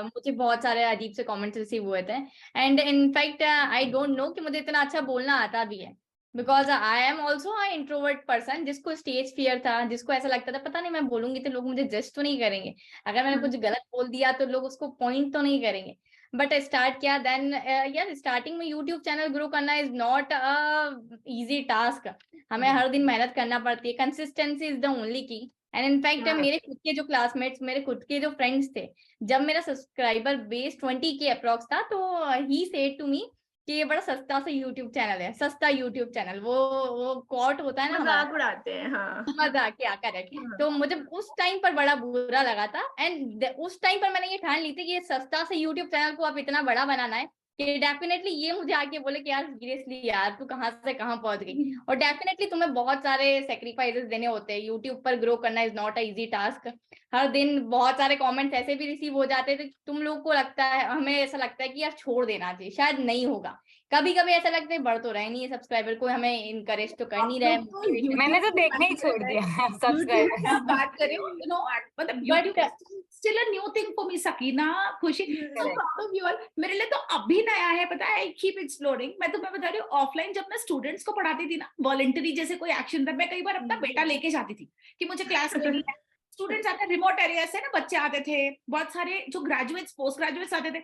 मुझे बहुत सारे अजीब से कमेंट्स रिसीव हुए थे, and in fact I don't know कि मुझे इतना अच्छा बोलना आता भी है, because I am also a introvert person जिसको स्टेज फियर था, जिसको ऐसा लगता था पता नहीं मैं बोलूंगी तो लोग मुझे जज तो नहीं करेंगे, अगर मैंने कुछ गलत बोल दिया तो लोग उसको पॉइंट तो नहीं करेंगे। बट स्टार्ट किया, देन यार स्टार्टिंग में यूट्यूब चैनल ग्रो करना is not a easy task. हमें हर दिन मेहनत करना पड़ती है, कंसिस्टेंसी इज द ओनली की। एंड इनफैक्ट मेरे खुद के जो क्लासमेट्स, मेरे खुद के जो फ्रेंड्स थे, जब मेरा सब्सक्राइबर बेस 20 के अप्रॉक्स था, तो ही सेड टू मी कि ये बड़ा सस्ता सा यूट्यूब चैनल है, सस्ता यूट्यूब चैनल, वो कोट होता है ना, मजाक उड़ाते हैं। हाँ, मजाक, क्या करेक्ट। तो मुझे उस टाइम पर बड़ा बुरा लगा था, एंड उस टाइम पर मैंने ये ठान ली थी कि ये सस्ता से यूट्यूब चैनल को आप इतना बड़ा बनाना है, कि डेफिनेटली ये मुझे आके बोले कि यार सीरियसली यार तू कहाँ से कहाँ पहुंच गई, और डेफिनेटली तुम्हें बहुत सारे सेक्रीफाइसेस देने होते हैं। यूट्यूब पर ग्रो करना is not a easy task. हर दिन बहुत सारे कमेंट्स ऐसे भी रिसीव हो जाते हैं, तो तुम लोग को लगता है, हमें ऐसा लगता है कि यार छोड़ देना चाहिए, शायद नहीं होगा। कभी कभी ऐसा लगता है बढ़ तो रहे नहीं है सब्सक्राइबर, को हमें इनकरेज तो कर नहीं रहा है, मोटिवेशन। मैंने तो देखना ही छोड़ दिया सब्सक्राइबर। आप बात करें, you know, मतलब YouTube but still a new thing for me, Sakina, खुशी, so proud of you all. मेरे लिए तो अभी नया है, पता है, I keep exploring. मैं तुम्हें बता रही हूँ, ऑफलाइन जब मैं स्टूडेंट्स को पढ़ाती थी ना, वॉलंटरी जैसे कोई एक्शन था, मैं कई बार अपना बेटा लेके जाती थी कि मुझे क्लास लेनी है। स्टूडेंट्स आते, रिमोट एरिया से ना बच्चे आते थे, बहुत सारे जो ग्रेजुएट्स पोस्ट ग्रेजुएट्स आते थे,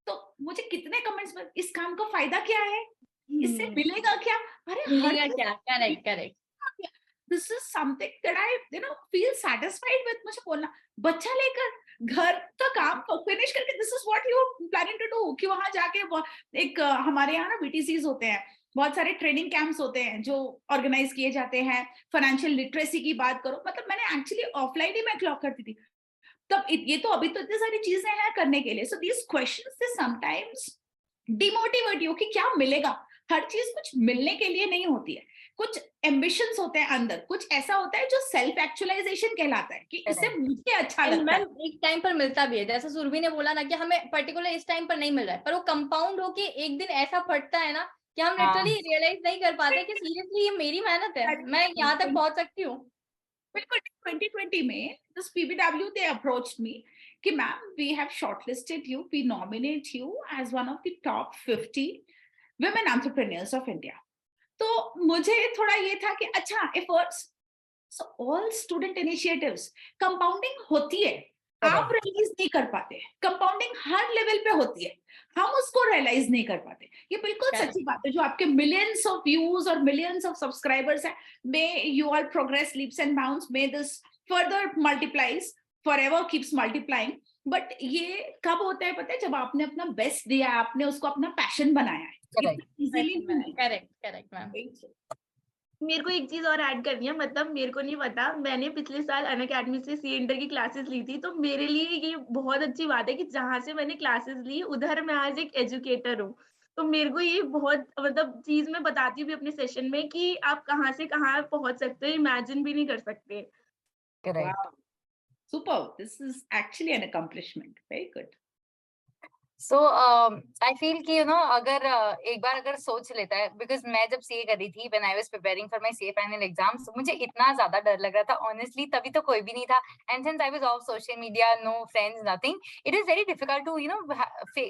तो मुझे कितने कमेंट्स में, इस काम का फायदा क्या है, इससे मिलेगा क्या, अरे मिलेगा क्या, correct correct, this is something that I feel satisfied with. मुझे बोलना, बच्चा लेकर घर का काम फिनिश करके, this is what you planning to do, कि वहां जाके एक हमारे यहाँ ना बीटीसीज होते हैं, बहुत सारे ट्रेनिंग कैंप्स होते हैं जो ऑर्गेनाइज किए जाते हैं। फाइनेंशियल लिटरेसी की बात करो, मतलब मैंने एक्चुअली ऑफलाइन ही मैं क्लॉक करती थी तब, ये तो अभी तो इतनी सारी चीजें हैं करने के लिए। So these questions they sometimes demotivate you कि क्या मिलेगा। हर चीज कुछ मिलने के लिए नहीं होती है, कुछ एम्बिशंस होते हैं अंदर, कुछ ऐसा होता है जो सेल्फ एक्चुअलाइजेशन कहलाता है कि इससे मुझे अच्छा लगता है। एक टाइम पर मिलता भी है, जैसे सुरभि ने बोला ना कि हमें पर्टिकुलर इस टाइम पर नहीं मिल रहा है, पर वो कंपाउंड होके एक दिन ऐसा फटता है ना कि हम लिटरली रियलाइज नहीं कर पाते कि सीरियसली ये मेरी मेहनत है, मैं यहाँ तक पहुंच सकती हूँ। बिल्कुल 2020 में this PBW they approached me कि ma'am we have shortlisted you, we nominate you as one of the top 50 women entrepreneurs of India. तो मुझे थोड़ा ये था कि अच्छा, efforts, so all student initiatives, compounding होती है, आप रियलाइज नहीं कर पाते, कंपाउंडिंग हर लेवल पे होती है, हम उसको रियलाइज नहीं कर पाते। ये बिल्कुल सच्ची बात है। जो आपके मिलियंस ऑफ व्यूज और मिलियंस ऑफ सब्सक्राइबर्स है, may you all progress leaps and bounds, may this further multiplies, forever keeps multiplying. But ये कब होता है पता है, जब आपने अपना बेस्ट दिया है, आपने उसको अपना पैशन बनाया है। Correct correct ma'am. मेरे को एक चीज और ऐड करनी है, मतलब मेरे को नहीं पता, मैंने पिछले साल अनअकैडमी से सी इंटर की क्लासेस ली थी, तो मेरे लिए ये बहुत अच्छी बात है कि जहाँ से मैंने क्लासेस ली उधर मैं आज एक एजुकेटर हूँ। तो मेरे को ये बहुत मतलब चीज मैं बताती हूँ अपने सेशन में कि आप कहाँ से कहाँ पहुंच सकते हो, इमेजिन भी नहीं कर सकते। Wow. Super. This is actually an accomplishment. Very good. So I feel कि अगर एक बार अगर सोच लेता है, बिकॉज मैं जब सीए कर रही थी, when I was preparing for my CA final exams, मुझे इतना ज्यादा डर लग रहा था ऑनेस्टली, तभी तो कोई भी नहीं था, and since I was off social media, no friends, nothing, it is very difficult to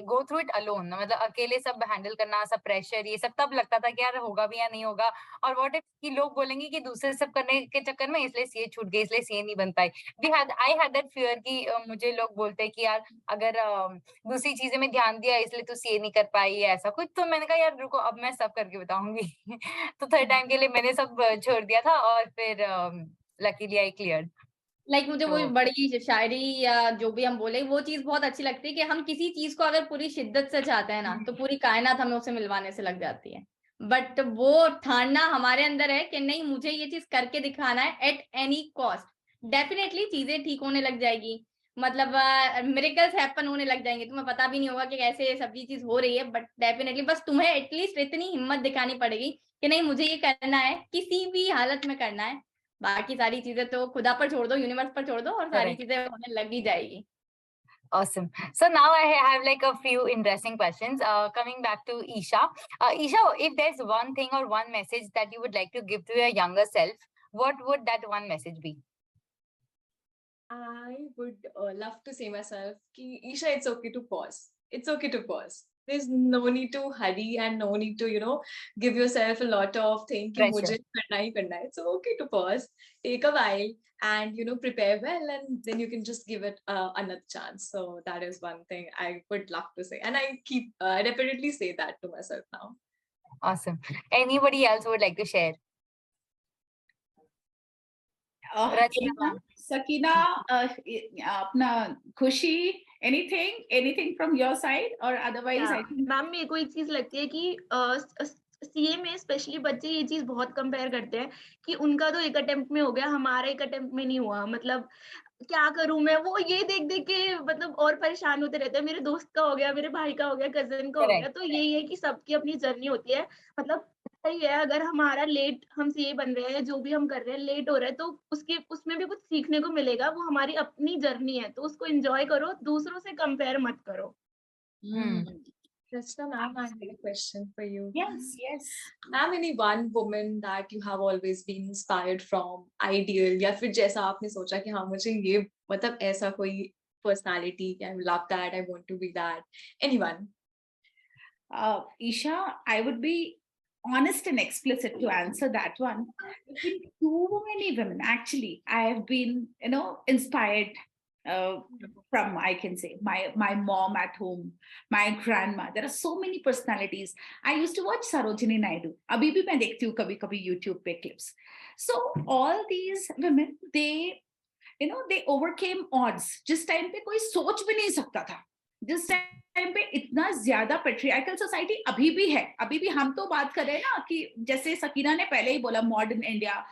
go through it alone, मतलब अकेले सब हैंडल करना, सब प्रेशर, ये सब तब लगता था कि यार होगा भी या नहीं होगा, और व्हाट इफ कि लोग बोलेंगे कि दूसरे सब करने के चक्कर में इसलिए सीए छूट गई, इसलिए सीए नहीं बन पाई। आई हैड दैट फियर कि मुझे लोग बोलते हैं कि यार अगर दूसरी चीजें में ध्यान दिया इसलिए तो सीए नहीं कर पाई है, ऐसा कुछ। तो मैंने कहा यार रुको, अब मैं सब करके बताऊंगी तो थर्ड टाइम के लिए मैंने सब छोड़ दिया था, और फिर लकीली आई क्लियर्ड। मुझे वो बड़ी शायरी या जो भी हम बोले, वो चीज बहुत अच्छी लगती है कि हम किसी चीज को अगर पूरी शिद्दत से चाहते हैं ना, तो पूरी कायनात हमें उसे मिलवाने से लग जाती है। बट वो ठानना हमारे अंदर है कि नहीं, मुझे ये चीज करके दिखाना है एट एनी कॉस्ट। डेफिनेटली चीजें ठीक होने लग जाएगी, मतलब मिरेकल्स हैपन होने लग जाएंगे, तुम्हें पता भी नहीं होगा कि कैसे सब ये चीज हो रही है, बट डेफिनेटली बस तुम्हें एटलीस्ट इतनी हिम्मत दिखानी पड़ेगी कि नहीं, मुझे ये करना है, किसी भी हालत में करना है। बाकी सारी चीजें तो खुदा पर छोड़ दो, यूनिवर्स पर छोड़ दो, और सारी चीजें होने लग ही जाएगी। Awesome. So now I have like a few interesting questions. Coming back to Isha. Isha, if there's one thing or one message that you would like to give to your younger self, what would that one message be? I would love to say myself, ki, Isha, it's okay to pause. It's okay to pause. There's no need to hurry and no need to, give yourself a lot of thinking. Mujhe karna hi karna hai. It's okay to pause, take a while, and prepare well, and then you can just give it another chance. So that is one thing I would love to say, and I definitely say that to myself now. Awesome. Anybody else would like to share? Sakina, अपना खुशी, anything from your side, or otherwise I think ma'am मेरे को एक चीज लगती है कि CA में स्पेशली बच्चे ये चीज बहुत कंपेयर करते हैं कि उनका तो एक अटेम्प्ट में हो गया, हमारा एक अटेम्प्ट में नहीं हुआ, मतलब क्या करूं मैं, वो ये देख देख के मतलब और परेशान होते रहते हैं, मेरे दोस्त का हो गया, मेरे भाई का हो गया, कजिन का हो गया। Correct. तो यही है कि सबकी अपनी जर्नी होती है। मतलब सही है, अगर हमारा लेट हम सीए बन रहे हैं, जो भी हम कर रहे हैं लेट हो रहा है, तो उसके उसमें भी कुछ सीखने को मिलेगा, वो हमारी अपनी जर्नी है, तो उसको एंजॉय करो, दूसरों से कंपेयर मत करो। Rachna ma'am, I have a question for you. Yes, yes. Ma'am, any one woman that you have always been inspired from, ideal, या फिर जैसा आपने सोचा कि हाँ मुझे ये मतलब ऐसा कोई personality, I love that, I want to be that. Anyone? Isha, I would be honest and explicit to answer that one. There's been too many women. Actually, I have been, inspired from, I can say, my mom at home, my grandma. There are so many personalities. I used to watch Sarojini Naidu. Abhi bhi main dekhti hu kabhi kabhi YouTube pe clips. So all these women, they overcame odds. जिस time पे कोई सोच भी नहीं सकता था, जिस time पे इतना ज्यादा पेट्रियार्कल सोसाइटी अभी भी है, अभी भी हम तो बात कर रहे हैं ना कि जैसे सकीना ने पहले ही बोला, मॉडर्न इंडिया,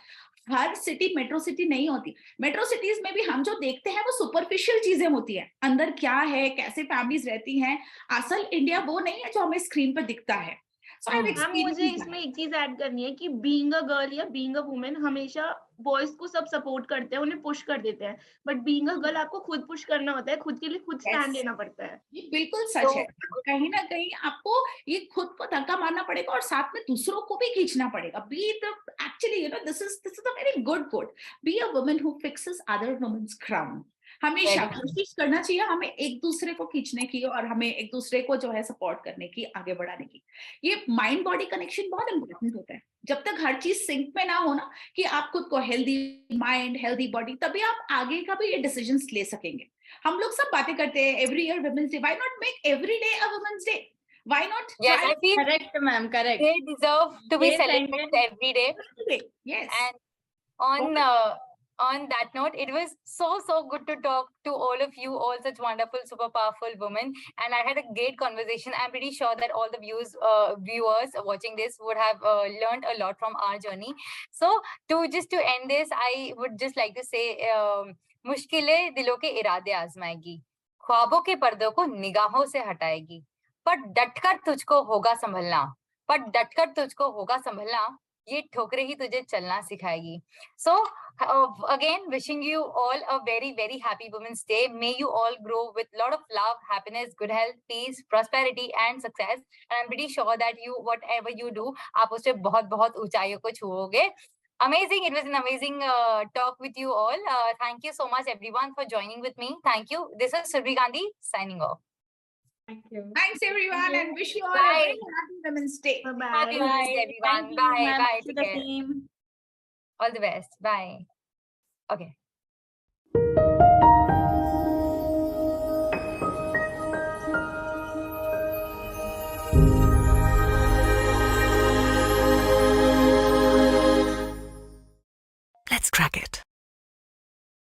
हर सिटी मेट्रो सिटी नहीं होती। मेट्रो सिटीज में भी हम जो देखते हैं वो सुपरफिशियल चीजें होती है, अंदर क्या है, कैसे फैमिलीज रहती हैं, असल इंडिया वो नहीं है जो हमें स्क्रीन पर दिखता है। मैम मुझे इसमें एक चीज ऐड करनी है कि बीइंग अ गर्ल या बीइंग अ वुमेन, हमेशा बॉयज को सब सपोर्ट करते हैं, उन्हें पुश कर देते हैं, बट बीइंग अ गर्ल आपको खुद पुश करना होता है, खुद के लिए खुद स्टैंड लेना पड़ता है। ये बिल्कुल सच है। कहीं ना कहीं आपको ये खुद को धक्का मारना पड़ेगा और साथ में दूसरों को भी खींचना पड़ेगा। Be the actually this is a very good quote, be a woman who fixes other women's crown. हमेशा कोशिश करना चाहिए हमें एक दूसरे को खींचने की और हमें एक दूसरे को जो है सपोर्ट करने की, आगे बढ़ाने की। ये माइंड बॉडी कनेक्शन बहुत इंपॉर्टेंट होता है। जब तक हर चीज सिंक में ना हो ना, कि आप खुद को हेल्दी माइंड हेल्दी बॉडी, तभी आप आगे का भी ये डिसीजंस ले सकेंगे। हम लोग सब बातें करते हैं every year women's day, why not make every day a women's day? Why not? Yes, I feel correct, ma'am. Correct. they deserve to be Yes, celebrated every day. Yes. And on that note, it was so good to talk to all of you, all such wonderful, super powerful women, and I had a great conversation. I'm pretty sure that all the viewers watching this would have learned a lot from our journey. So to end this, I would just like to say, मुश्किलें दिलों के इरादे आजमाएगी, ख्वाबों के पर्दों को निगाहों से हटाएगी, पर डटकर तुझको होगा संभलना, ये ठोकरे ही तुझे चलना सिखाएगी. So again, wishing you all a very, very happy Women's Day. May you all grow with a lot of love, happiness, good health, peace, prosperity and success. And I'm pretty sure that you, whatever you do, आप उससे बहुत बहुत ऊंचाइयों को छुओगे. Amazing. It was an amazing talk with you all. Thank you so much everyone for joining with me. Thank you. This is Surbi Gandhi signing off. Thank you. Thanks everyone, and wish you all Bye. a very happy Women's Day. Bye-bye. Happy Women's Day, everyone. Thank you, Bye. ma'am. Bye. To Take the care. same. All the best. Bye. Okay.